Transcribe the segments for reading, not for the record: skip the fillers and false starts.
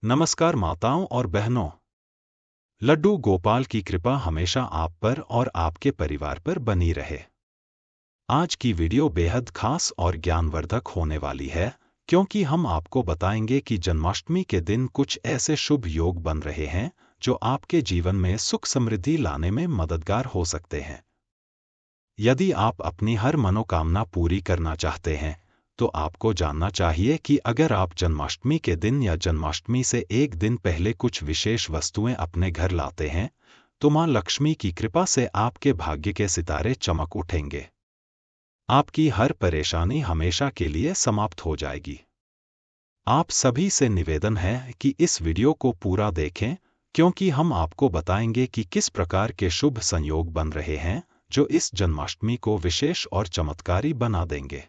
नमस्कार माताओं और बहनों। लड्डू गोपाल की कृपा हमेशा आप पर और आपके परिवार पर बनी रहे। आज की वीडियो बेहद खास और ज्ञानवर्धक होने वाली है, क्योंकि हम आपको बताएंगे कि जन्माष्टमी के दिन कुछ ऐसे शुभ योग बन रहे हैं जो आपके जीवन में सुख समृद्धि लाने में मददगार हो सकते हैं। यदि आप अपनी हर मनोकामना पूरी करना चाहते हैं, तो आपको जानना चाहिए कि अगर आप जन्माष्टमी के दिन या जन्माष्टमी से एक दिन पहले कुछ विशेष वस्तुएं अपने घर लाते हैं, तो मां लक्ष्मी की कृपा से आपके भाग्य के सितारे चमक उठेंगे। आपकी हर परेशानी हमेशा के लिए समाप्त हो जाएगी। आप सभी से निवेदन है कि इस वीडियो को पूरा देखें, क्योंकि हम आपको बताएंगे कि किस प्रकार के शुभ संयोग बन रहे हैं जो इस जन्माष्टमी को विशेष और चमत्कारी बना देंगे।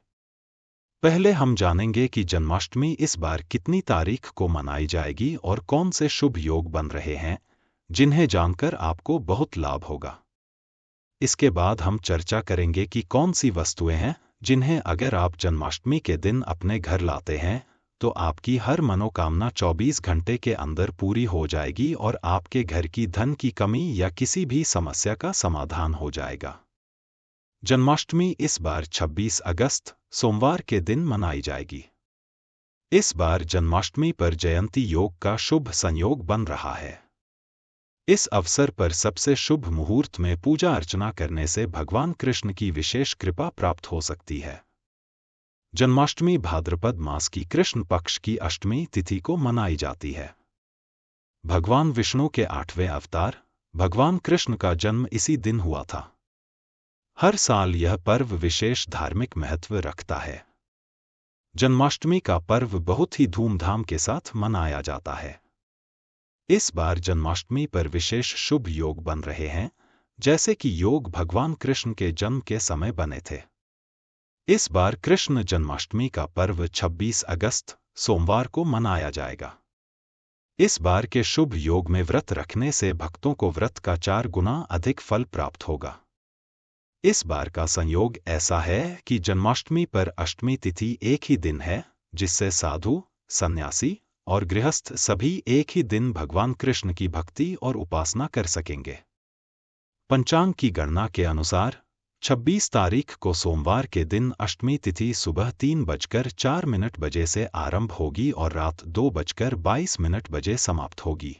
पहले हम जानेंगे कि जन्माष्टमी इस बार कितनी तारीख को मनाई जाएगी और कौन से शुभ योग बन रहे हैं, जिन्हें जानकर आपको बहुत लाभ होगा। इसके बाद हम चर्चा करेंगे कि कौन सी वस्तुएं हैं जिन्हें अगर आप जन्माष्टमी के दिन अपने घर लाते हैं, तो आपकी हर मनोकामना 24 घंटे के अंदर पूरी हो जाएगी और आपके घर की धन की कमी या किसी भी समस्या का समाधान हो जाएगा। जन्माष्टमी इस बार 26 अगस्त सोमवार के दिन मनाई जाएगी। इस बार जन्माष्टमी पर जयंती योग का शुभ संयोग बन रहा है। इस अवसर पर सबसे शुभ मुहूर्त में पूजा अर्चना करने से भगवान कृष्ण की विशेष कृपा प्राप्त हो सकती है। जन्माष्टमी भाद्रपद मास की कृष्ण पक्ष की अष्टमी तिथि को मनाई जाती है। भगवान विष्णु के 8वें अवतार भगवान कृष्ण का जन्म इसी दिन हुआ था। हर साल यह पर्व विशेष धार्मिक महत्व रखता है। जन्माष्टमी का पर्व बहुत ही धूमधाम के साथ मनाया जाता है। इस बार जन्माष्टमी पर विशेष शुभ योग बन रहे हैं, जैसे कि योग भगवान कृष्ण के जन्म के समय बने थे। इस बार कृष्ण जन्माष्टमी का पर्व 26 अगस्त सोमवार को मनाया जाएगा। इस बार के शुभ योग में व्रत रखने से भक्तों को व्रत का 4 गुना अधिक फल प्राप्त होगा। इस बार का संयोग ऐसा है कि जन्माष्टमी पर अष्टमी तिथि एक ही दिन है, जिससे साधु, सन्यासी और गृहस्थ सभी एक ही दिन भगवान कृष्ण की भक्ति और उपासना कर सकेंगे। पंचांग की गणना के अनुसार 26 तारीख को सोमवार के दिन अष्टमी तिथि सुबह 3:04 बजे से आरंभ होगी और रात 2:22 बजे समाप्त होगी।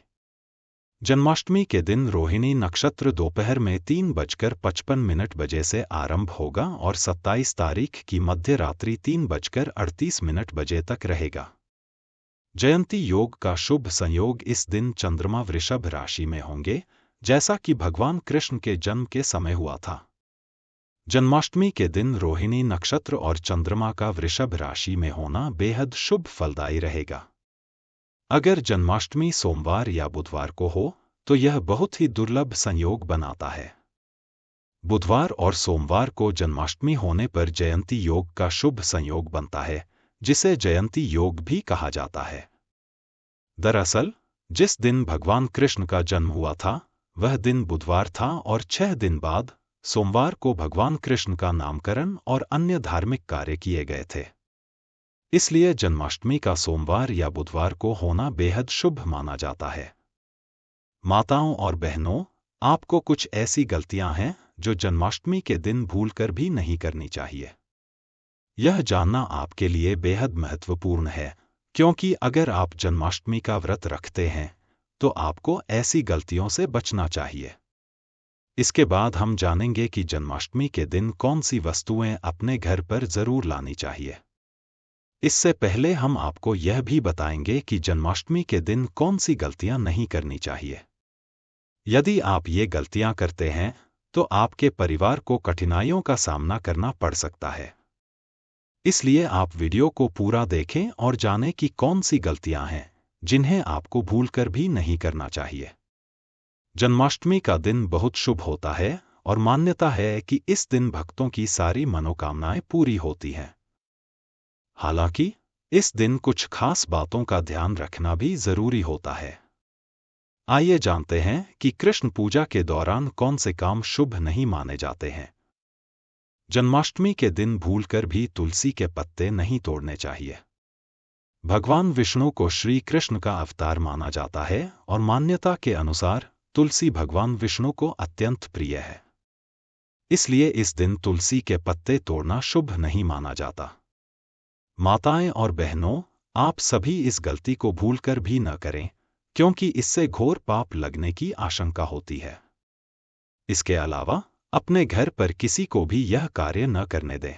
जन्माष्टमी के दिन रोहिणी नक्षत्र दोपहर में 3:55 बजे से आरंभ होगा और 27 तारीख की मध्य रात्रि 3:38 बजे तक रहेगा। जयंती योग का शुभ संयोग इस दिन चंद्रमा वृषभ राशि में होंगे, जैसा कि भगवान कृष्ण के जन्म के समय हुआ था। जन्माष्टमी के दिन रोहिणी नक्षत्र और चंद्रमा का वृषभ राशि में होना बेहद शुभ फलदायी रहेगा। अगर जन्माष्टमी सोमवार या बुधवार को हो, तो यह बहुत ही दुर्लभ संयोग बनाता है। बुधवार और सोमवार को जन्माष्टमी होने पर जयंती योग का शुभ संयोग बनता है, जिसे जयंती योग भी कहा जाता है। दरअसल, जिस दिन भगवान कृष्ण का जन्म हुआ था, वह दिन बुधवार था और 6 दिन बाद सोमवार को भगवान कृष्ण का नामकरण और अन्य धार्मिक कार्य किए गए थे। इसलिए जन्माष्टमी का सोमवार या बुधवार को होना बेहद शुभ माना जाता है। माताओं और बहनों, आपको कुछ ऐसी गलतियां हैं जो जन्माष्टमी के दिन भूलकर भी नहीं करनी चाहिए। यह जानना आपके लिए बेहद महत्वपूर्ण है, क्योंकि अगर आप जन्माष्टमी का व्रत रखते हैं, तो आपको ऐसी गलतियों से बचना चाहिए। इसके बाद हम जानेंगे कि जन्माष्टमी के दिन कौन सी वस्तुएं अपने घर पर जरूर लानी चाहिए। इससे पहले हम आपको यह भी बताएंगे कि जन्माष्टमी के दिन कौन सी गलतियां नहीं करनी चाहिए। यदि आप ये गलतियां करते हैं, तो आपके परिवार को कठिनाइयों का सामना करना पड़ सकता है। इसलिए आप वीडियो को पूरा देखें और जानें कि कौन सी गलतियां हैं जिन्हें आपको भूलकर भी नहीं करना चाहिए। जन्माष्टमी का दिन बहुत शुभ होता है और मान्यता है कि इस दिन भक्तों की सारी मनोकामनाएं पूरी होती हैं। हालांकि, इस दिन कुछ खास बातों का ध्यान रखना भी जरूरी होता है। आइए जानते हैं कि कृष्ण पूजा के दौरान कौन से काम शुभ नहीं माने जाते हैं। जन्माष्टमी के दिन भूलकर भी तुलसी के पत्ते नहीं तोड़ने चाहिए। भगवान विष्णु को श्री कृष्ण का अवतार माना जाता है और मान्यता के अनुसार तुलसी भगवान विष्णु को अत्यंत प्रिय है। इसलिए इस दिन तुलसी के पत्ते तोड़ना शुभ नहीं माना जाता। माताएं और बहनों, आप सभी इस गलती को भूलकर भी न करें, क्योंकि इससे घोर पाप लगने की आशंका होती है। इसके अलावा अपने घर पर किसी को भी यह कार्य न करने दें।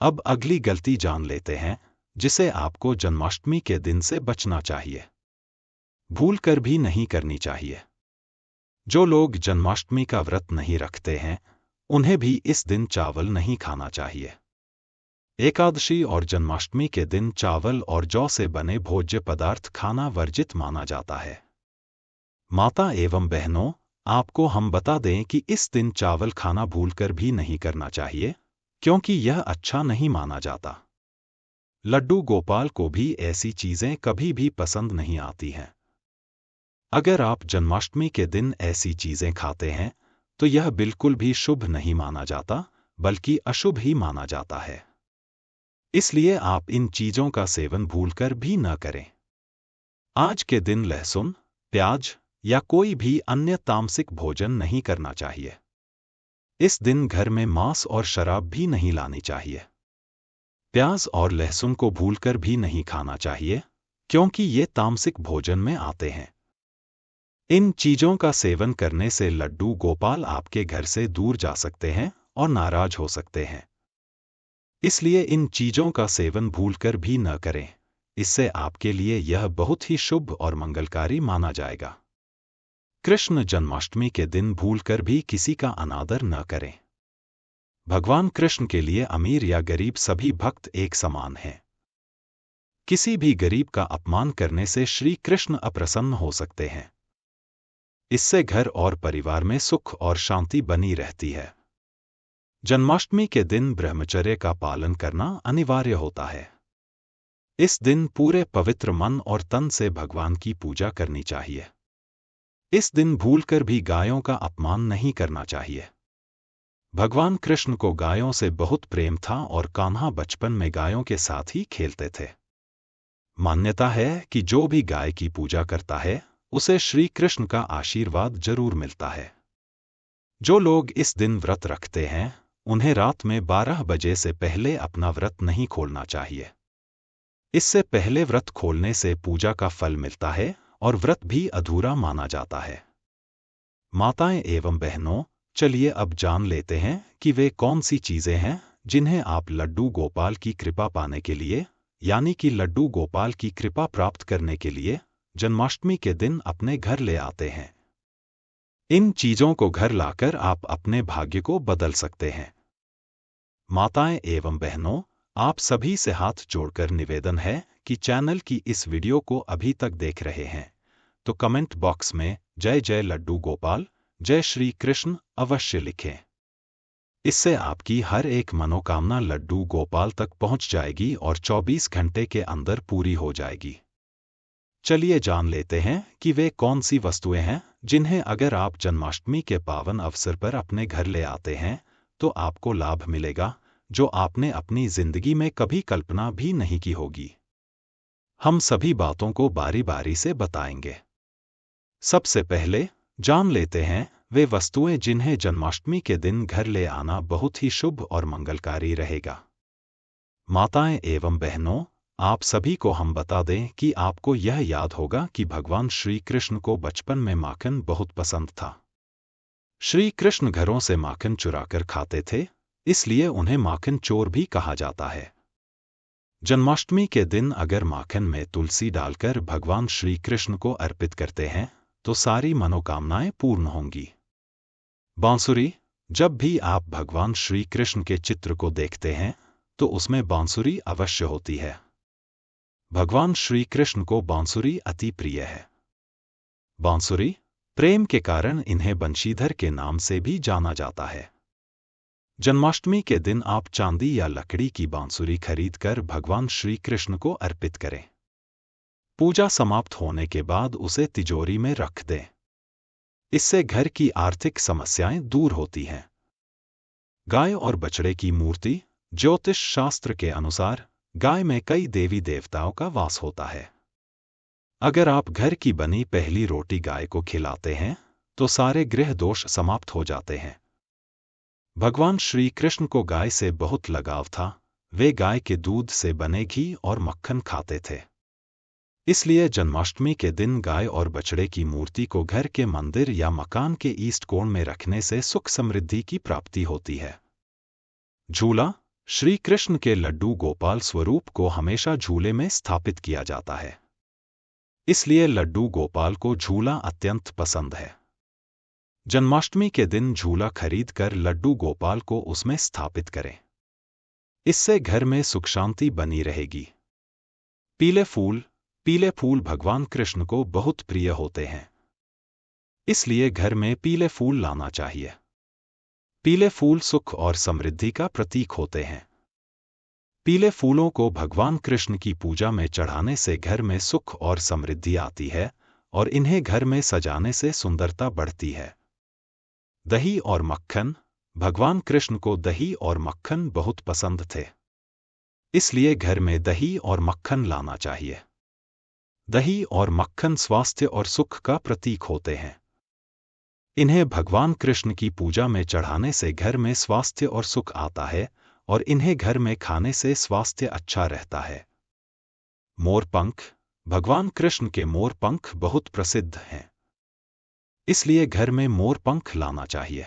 अब अगली गलती जान लेते हैं, जिसे आपको जन्माष्टमी के दिन से बचना चाहिए, भूलकर भी नहीं करनी चाहिए। जो लोग जन्माष्टमी का व्रत नहीं रखते हैं, उन्हें भी इस दिन चावल नहीं खाना चाहिए। एकादशी और जन्माष्टमी के दिन चावल और जौ से बने भोज्य पदार्थ खाना वर्जित माना जाता है। माता एवं बहनों, आपको हम बता दें कि इस दिन चावल खाना भूलकर भी नहीं करना चाहिए, क्योंकि यह अच्छा नहीं माना जाता। लड्डू गोपाल को भी ऐसी चीजें कभी भी पसंद नहीं आती हैं। अगर आप जन्माष्टमी के दिन ऐसी चीजें खाते हैं, तो यह बिल्कुल भी शुभ नहीं माना जाता, बल्कि अशुभ ही माना जाता है। इसलिए आप इन चीजों का सेवन भूलकर भी न करें। आज के दिन लहसुन, प्याज या कोई भी अन्य तामसिक भोजन नहीं करना चाहिए। इस दिन घर में मांस और शराब भी नहीं लानी चाहिए। प्याज और लहसुन को भूलकर भी नहीं खाना चाहिए, क्योंकि ये तामसिक भोजन में आते हैं। इन चीजों का सेवन करने से लड्डू गोपाल आपके घर से दूर जा सकते हैं और नाराज हो सकते हैं। इसलिए इन चीजों का सेवन भूलकर भी न करें, इससे आपके लिए यह बहुत ही शुभ और मंगलकारी माना जाएगा। कृष्ण जन्माष्टमी के दिन भूलकर भी किसी का अनादर न करें। भगवान कृष्ण के लिए अमीर या गरीब सभी भक्त एक समान हैं। किसी भी गरीब का अपमान करने से श्री कृष्ण अप्रसन्न हो सकते हैं। इससे घर और परिवार में सुख और शांति बनी रहती है। जन्माष्टमी के दिन ब्रह्मचर्य का पालन करना अनिवार्य होता है। इस दिन पूरे पवित्र मन और तन से भगवान की पूजा करनी चाहिए। इस दिन भूलकर भी गायों का अपमान नहीं करना चाहिए। भगवान कृष्ण को गायों से बहुत प्रेम था और कान्हा बचपन में गायों के साथ ही खेलते थे। मान्यता है कि जो भी गाय की पूजा करता है, उसे श्री कृष्ण का आशीर्वाद जरूर मिलता है। जो लोग इस दिन व्रत रखते हैं, उन्हें रात में 12 बजे से पहले अपना व्रत नहीं खोलना चाहिए। इससे पहले व्रत खोलने से पूजा का फल मिलता है और व्रत भी अधूरा माना जाता है। माताएं एवं बहनों, चलिए अब जान लेते हैं कि वे कौन सी चीजें हैं जिन्हें आप लड्डू गोपाल की कृपा पाने के लिए, यानी कि लड्डू गोपाल की कृपा प्राप्त करने के लिए जन्माष्टमी के दिन अपने घर ले आते हैं। इन चीजों को घर लाकर आप अपने भाग्य को बदल सकते हैं। माताएं एवं बहनों, आप सभी से हाथ जोड़कर निवेदन है कि चैनल की इस वीडियो को अभी तक देख रहे हैं, तो कमेंट बॉक्स में जय जय लड्डू गोपाल, जय श्री कृष्ण अवश्य लिखें। इससे आपकी हर एक मनोकामना लड्डू गोपाल तक पहुंच जाएगी और 24 घंटे के अंदर पूरी हो जाएगी। चलिए जान लेते हैं कि वे कौन सी वस्तुएं हैं जिन्हें अगर आप जन्माष्टमी के पावन अवसर पर अपने घर ले आते हैं, तो आपको लाभ मिलेगा, जो आपने अपनी जिंदगी में कभी कल्पना भी नहीं की होगी। हम सभी बातों को बारी बारी से बताएंगे। सबसे पहले जान लेते हैं वे वस्तुएं जिन्हें जन्माष्टमी के दिन घर ले आना बहुत ही शुभ और मंगलकारी रहेगा। माताएं एवं बहनों, आप सभी को हम बता दें कि आपको यह याद होगा कि भगवान श्री कृष्ण को बचपन में माखन बहुत पसंद था। श्री कृष्ण घरों से माखन चुराकर खाते थे, इसलिए उन्हें माखन चोर भी कहा जाता है। जन्माष्टमी के दिन अगर माखन में तुलसी डालकर भगवान श्री कृष्ण को अर्पित करते हैं, तो सारी मनोकामनाएं पूर्ण होंगी। बांसुरी, जब भी आप भगवान श्री कृष्ण के चित्र को देखते हैं, तो उसमें बांसुरी अवश्य होती है। भगवान श्री कृष्ण को बांसुरी अति प्रिय है। बांसुरी प्रेम के कारण इन्हें बंशीधर के नाम से भी जाना जाता है। जन्माष्टमी के दिन आप चांदी या लकड़ी की बांसुरी खरीदकर भगवान श्री कृष्ण को अर्पित करें। पूजा समाप्त होने के बाद उसे तिजोरी में रख दें। इससे घर की आर्थिक समस्याएं दूर होती हैं। गाय और बछड़े की मूर्ति ज्योतिष शास्त्र के अनुसार गाय में कई देवी देवताओं का वास होता है। अगर आप घर की बनी पहली रोटी गाय को खिलाते हैं तो सारे ग्रह दोष समाप्त हो जाते हैं। भगवान श्री कृष्ण को गाय से बहुत लगाव था। वे गाय के दूध से बने घी और मक्खन खाते थे। इसलिए जन्माष्टमी के दिन गाय और बछड़े की मूर्ति को घर के मंदिर या मकान के ईस्ट कोण में रखने से सुख समृद्धि की प्राप्ति होती है। झूला। श्री कृष्ण के लड्डू गोपाल स्वरूप को हमेशा झूले में स्थापित किया जाता है। इसलिए लड्डू गोपाल को झूला अत्यंत पसंद है। जन्माष्टमी के दिन झूला खरीदकर लड्डू गोपाल को उसमें स्थापित करें। इससे घर में सुख शांति बनी रहेगी। पीले फूल भगवान कृष्ण को बहुत प्रिय होते हैं। इसलिए घर में पीले फूल लाना चाहिए। पीले फूल सुख और समृद्धि का प्रतीक होते हैं। पीले फूलों को भगवान कृष्ण की पूजा में चढ़ाने से घर में सुख और समृद्धि आती है और इन्हें घर में सजाने से सुंदरता बढ़ती है। दही और मक्खन। भगवान कृष्ण को दही और मक्खन बहुत पसंद थे। इसलिए घर में दही और मक्खन लाना चाहिए। दही और मक्खन स्वास्थ्य और सुख का प्रतीक होते हैं। इन्हें भगवान कृष्ण की पूजा में चढ़ाने से घर में स्वास्थ्य और सुख आता है और इन्हें घर में खाने से स्वास्थ्य अच्छा रहता है। मोरपंख। भगवान कृष्ण के मोरपंख बहुत प्रसिद्ध हैं। इसलिए घर में मोरपंख लाना चाहिए।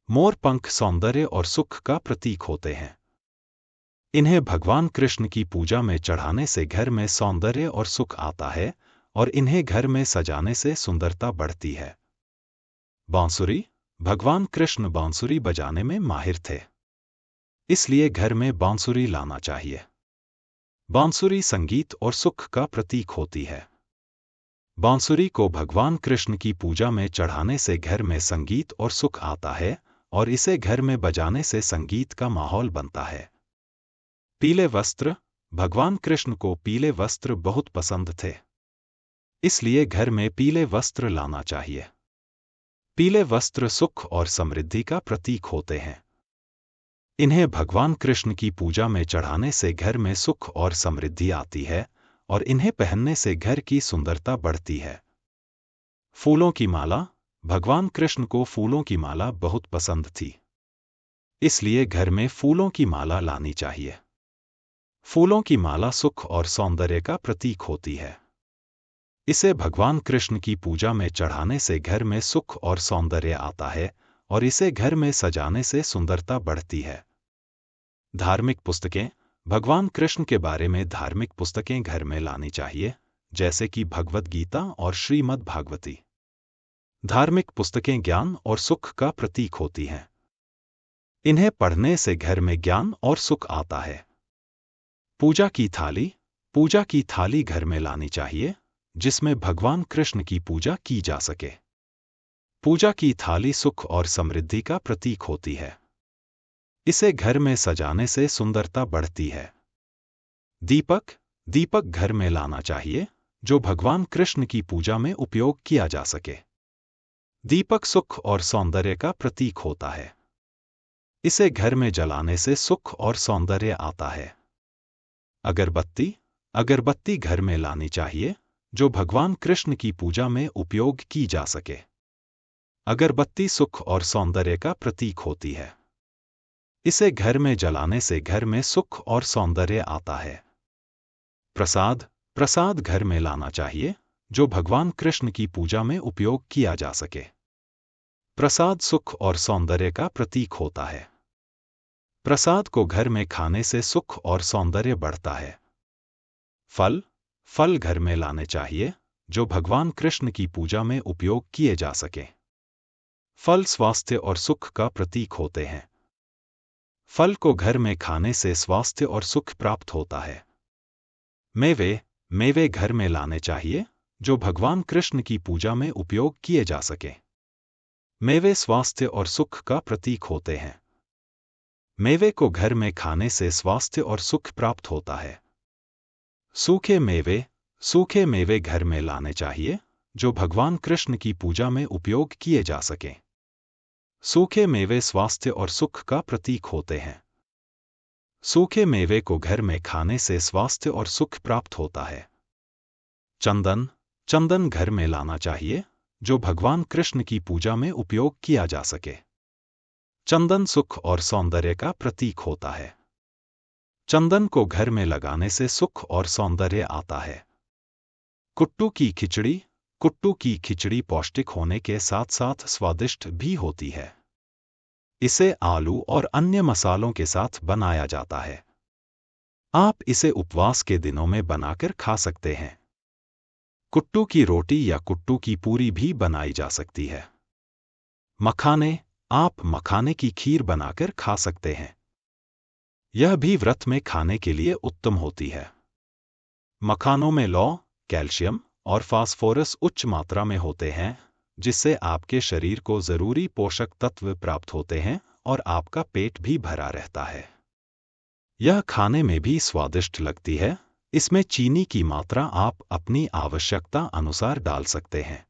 मोरपंख सौंदर्य और सुख का प्रतीक होते हैं। इन्हें भगवान कृष्ण की पूजा में चढ़ाने से घर में सौंदर्य और सुख आता है और इन्हें घर में सजाने से सुंदरता बढ़ती है। बांसुरी। भगवान कृष्ण बांसुरी बजाने में माहिर थे। इसलिए घर में बांसुरी लाना चाहिए। बांसुरी संगीत और सुख का प्रतीक होती है। बांसुरी को भगवान कृष्ण की पूजा में चढ़ाने से घर में संगीत और सुख आता है और इसे घर में बजाने से संगीत का माहौल बनता है। पीले वस्त्र। भगवान कृष्ण को पीले वस्त्र बहुत पसंद थे। इसलिए घर में पीले वस्त्र लाना चाहिए। पीले वस्त्र सुख और समृद्धि का प्रतीक होते हैं। इन्हें भगवान कृष्ण की पूजा में चढ़ाने से घर में सुख और समृद्धि आती है और इन्हें पहनने से घर की सुंदरता बढ़ती है। फूलों की माला। भगवान कृष्ण को फूलों की माला बहुत पसंद थी। इसलिए घर में फूलों की माला लानी चाहिए। फूलों की माला सुख और सौंदर्य का प्रतीक होती है। इसे भगवान कृष्ण की पूजा में चढ़ाने से घर में सुख और सौंदर्य आता है और इसे घर में सजाने से सुंदरता बढ़ती है। धार्मिक पुस्तकें। भगवान कृष्ण के बारे में धार्मिक पुस्तकें घर में लानी चाहिए, जैसे कि भगवद गीता और श्रीमद् भागवती। धार्मिक पुस्तकें ज्ञान और सुख का प्रतीक होती हैं। इन्हें पढ़ने से घर में ज्ञान और सुख आता है। पूजा की थाली। पूजा की थाली घर में लानी चाहिए, जिसमें भगवान कृष्ण की पूजा की जा सके। पूजा की थाली सुख और समृद्धि का प्रतीक होती है। इसे घर में सजाने से सुंदरता बढ़ती है। दीपक। दीपक घर में लाना चाहिए, जो भगवान कृष्ण की पूजा में उपयोग किया जा सके। दीपक सुख और सौंदर्य का प्रतीक होता है। इसे घर में जलाने से सुख और सौंदर्य आता है। अगरबत्ती। अगरबत्ती घर में लानी चाहिए, जो भगवान कृष्ण की पूजा में उपयोग की जा सके। अगरबत्ती सुख और सौंदर्य का प्रतीक होती है। इसे घर में जलाने से घर में सुख और सौंदर्य आता है। प्रसाद। प्रसाद घर में लाना चाहिए, जो भगवान कृष्ण की पूजा में उपयोग किया जा सके। प्रसाद सुख और सौंदर्य का प्रतीक होता है। प्रसाद को घर में खाने से सुख और सौंदर्य बढ़ता है। फल। फल घर में लाने चाहिए, जो भगवान कृष्ण की पूजा में उपयोग किए जा सके। फल स्वास्थ्य और सुख का प्रतीक होते हैं। फल को घर में खाने से स्वास्थ्य और सुख प्राप्त होता है। मेवे। मेवे घर में लाने चाहिए, जो भगवान कृष्ण की पूजा में उपयोग किए जा सके। मेवे स्वास्थ्य और सुख का प्रतीक होते हैं। मेवे को घर में खाने से स्वास्थ्य और सुख प्राप्त होता है। सूखे मेवे। सूखे मेवे घर में लाने चाहिए, जो भगवान कृष्ण की पूजा में उपयोग किए जा सके। सूखे मेवे स्वास्थ्य और सुख का प्रतीक होते हैं। सूखे मेवे को घर में खाने से स्वास्थ्य और सुख प्राप्त होता है। चंदन घर में लाना चाहिए, जो भगवान कृष्ण की पूजा में उपयोग किया जा सके। चंदन सुख और सौंदर्य का प्रतीक होता है। चंदन को घर में लगाने से सुख और सौंदर्य आता है। कुट्टू की खिचड़ी पौष्टिक होने के साथ साथ स्वादिष्ट भी होती है। इसे आलू और अन्य मसालों के साथ बनाया जाता है। आप इसे उपवास के दिनों में बनाकर खा सकते हैं। कुट्टू की रोटी या कुट्टू की पूरी भी बनाई जा सकती है। मखाने, आप मखाने की खीर बनाकर खा सकते हैं। यह भी व्रत में खाने के लिए उत्तम होती है। मखानों में लौ, कैल्शियम और फास्फोरस उच्च मात्रा में होते हैं, जिससे आपके शरीर को जरूरी पोषक तत्व प्राप्त होते हैं और आपका पेट भी भरा रहता है। यह खाने में भी स्वादिष्ट लगती है। इसमें चीनी की मात्रा आप अपनी आवश्यकता अनुसार डाल सकते हैं।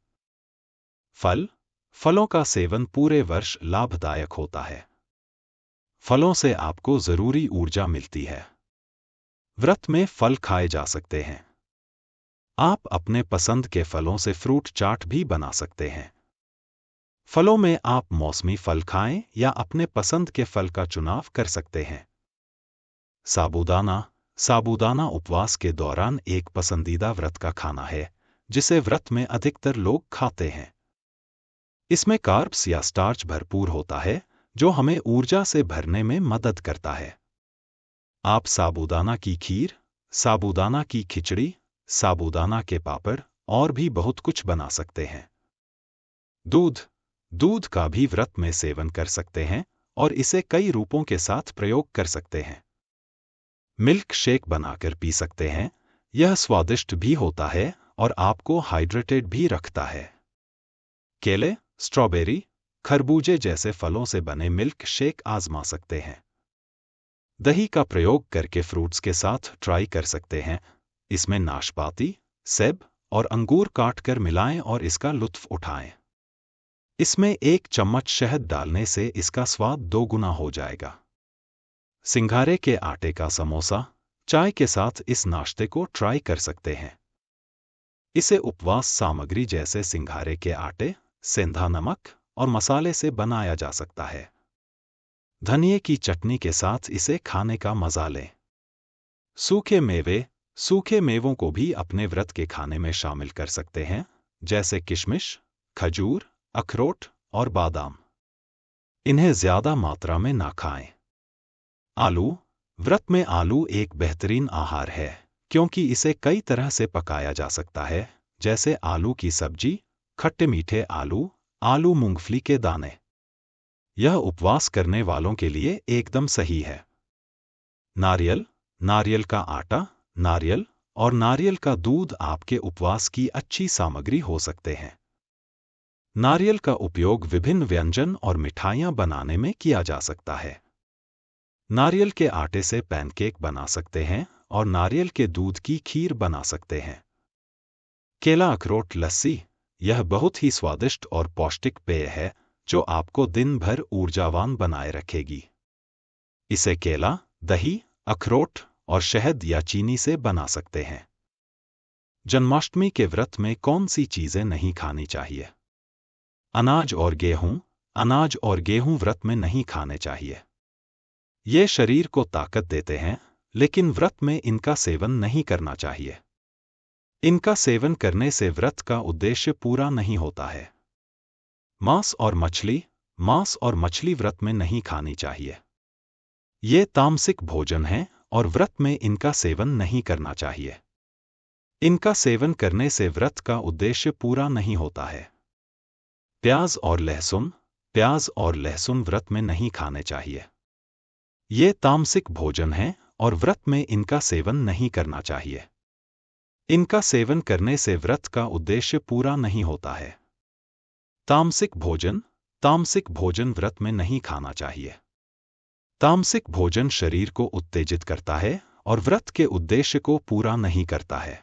फलों का सेवन पूरे वर्ष लाभदायक होता है। फलों से आपको जरूरी ऊर्जा मिलती है। व्रत में फल खाए जा सकते हैं। आप अपने पसंद के फलों से फ्रूट चाट भी बना सकते हैं। फलों में आप मौसमी फल खाएं या अपने पसंद के फल का चुनाव कर सकते हैं। साबूदाना उपवास के दौरान एक पसंदीदा व्रत का खाना है, जिसे व्रत में अधिकतर लोग खाते हैं। इसमें कार्ब्स या स्टार्च भरपूर होता है, जो हमें ऊर्जा से भरने में मदद करता है। आप साबूदाना की खीर, साबूदाना की खिचड़ी, साबूदाना के पापड़ और भी बहुत कुछ बना सकते हैं। दूध का भी व्रत में सेवन कर सकते हैं और इसे कई रूपों के साथ प्रयोग कर सकते हैं। मिल्क शेक बनाकर पी सकते हैं। यह स्वादिष्ट भी होता है और आपको हाइड्रेटेड भी रखता है। केले, स्ट्रॉबेरी, खरबूजे जैसे फलों से बने मिल्क शेक आजमा सकते हैं। दही का प्रयोग करके फ्रूट्स के साथ ट्राई कर सकते हैं। इसमें नाशपाती, सेब और अंगूर काटकर मिलाएं और इसका लुत्फ उठाएं। इसमें 1 चम्मच शहद डालने से इसका स्वाद 2 गुना हो जाएगा। सिंघारे के आटे का समोसा, चाय के साथ इस नाश्ते को ट्राई कर सकते हैं। इसे उपवास सामग्री जैसे सिंघारे के आटे, सेंधा नमक और मसाले से बनाया जा सकता है। धनिये की चटनी के साथ इसे खाने का मजा लें। सूखे मेवों को भी अपने व्रत के खाने में शामिल कर सकते हैं, जैसे किशमिश, खजूर, अखरोट और बादाम। इन्हें ज्यादा मात्रा में ना खाएं। व्रत में आलू एक बेहतरीन आहार है, क्योंकि इसे कई तरह से पकाया जा सकता है, जैसे आलू की सब्जी, खट्टे मीठे आलू मूंगफली के दाने। यह उपवास करने वालों के लिए एकदम सही है। नारियल का आटा, नारियल और नारियल का दूध आपके उपवास की अच्छी सामग्री हो सकते हैं। नारियल का उपयोग विभिन्न व्यंजन और मिठाइयाँ बनाने में किया जा सकता है। नारियल के आटे से पैनकेक बना सकते हैं और नारियल के दूध की खीर बना सकते हैं। केला अखरोट लस्सी, यह बहुत ही स्वादिष्ट और पौष्टिक पेय है, जो आपको दिन भर ऊर्जावान बनाए रखेगी। इसे केला, दही, अखरोट और शहद या चीनी से बना सकते हैं। जन्माष्टमी के व्रत में कौन सी चीजें नहीं खानी चाहिए? अनाज और गेहूं व्रत में नहीं खाने चाहिए। ये शरीर को ताकत देते हैं, लेकिन व्रत में इनका सेवन नहीं करना चाहिए। इनका सेवन करने से व्रत का उद्देश्य पूरा नहीं होता है। मांस और मछली व्रत में नहीं खानी चाहिए। ये तामसिक भोजन है और व्रत में इनका सेवन नहीं करना चाहिए। इनका सेवन करने से व्रत का उद्देश्य पूरा नहीं होता है। प्याज और लहसुन व्रत में नहीं खाने चाहिए। ये तामसिक भोजन है और व्रत में इनका सेवन नहीं करना चाहिए। इनका सेवन करने से व्रत का उद्देश्य पूरा नहीं होता है। तामसिक भोजन व्रत में नहीं खाना चाहिए। तामसिक भोजन शरीर को उत्तेजित करता है और व्रत के उद्देश्य को पूरा नहीं करता है।